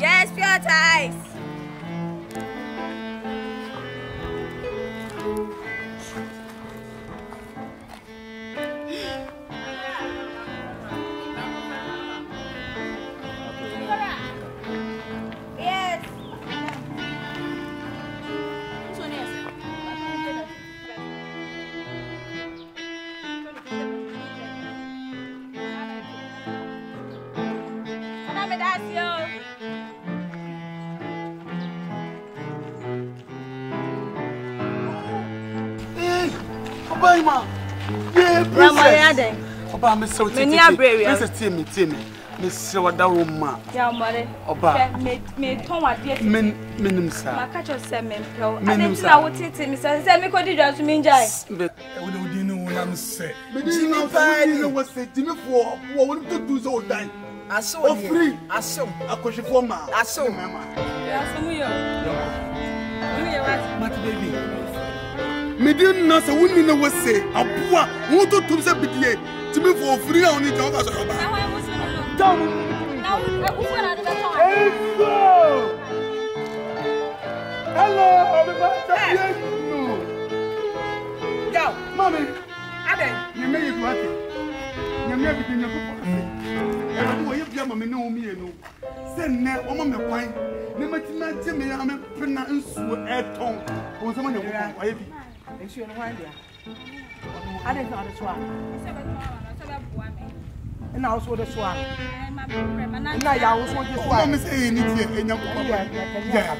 Yes, pure ties. Obama. Yeah, princess. Obama so princess Timmy. Miss Wadaruma. Yeah, mother. Oba. Me ton wa die. Menim sa. Ma catch us say men pel. And then I would take me say me ko di just me njai. We no di no na say. Me di no say was say Jimmy for what to do so die. Aso free. Aso. Akoshi for ma. Aso. Yeah, so yo. Me what? Mat baby. Me di no say we no was say aboa won to tum say bidie. Jimmy for free na oni joga so ba. Now I go for another time. Hello, everybody. Yo, mommy. Aden, you may you what? You may be doing your foot. And what you be mommy no me no. Send na o mama kwan. Na matima timi am pena nsu eton. O so man you go ayi bi. Nsu no wan dia. Aden na so a. And also the swan. Now, I was want to swam. Say anything. Yeah.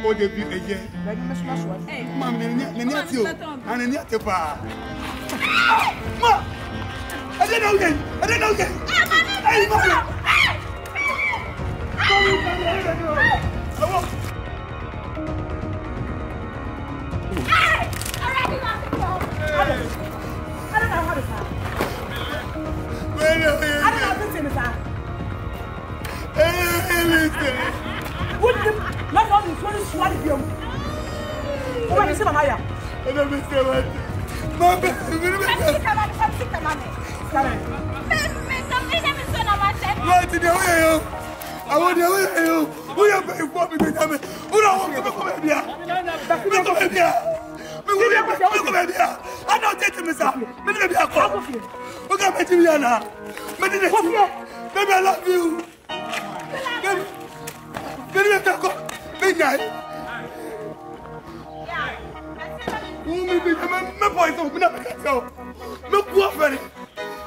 Oh, they be a year. Mamma, and you. Ma! I didn't know that. I didn't know that. Hey, Mama! I don't know how to stop. I don't know if it's what the not all this one is what you what is Maya? I don't understand what. Mama, what did you I want you. Who are you for me? Who don't want to come here? I don't take him, sir. Maybe I come. Look at me, Diana. Maybe I love you. Maybe I come. Midnight. My boys open up and go. Look, what?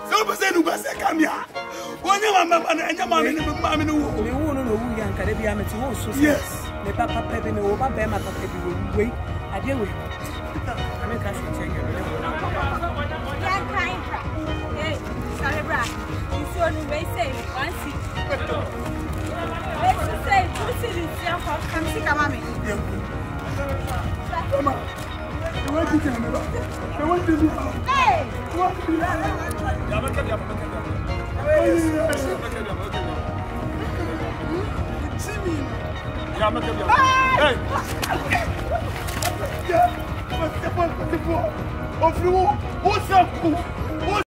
So, say, you must come here. One of my mamma and your mammy, mammy, yes. The papa pepping over Bema Papa. Wait, I deal with I make us change your Sorry, Brad. You saw me say, one seat. Let's say, two cities, come see, come on. Mama, what did you tell me about? What did you tell me? Hey! What did you tell me?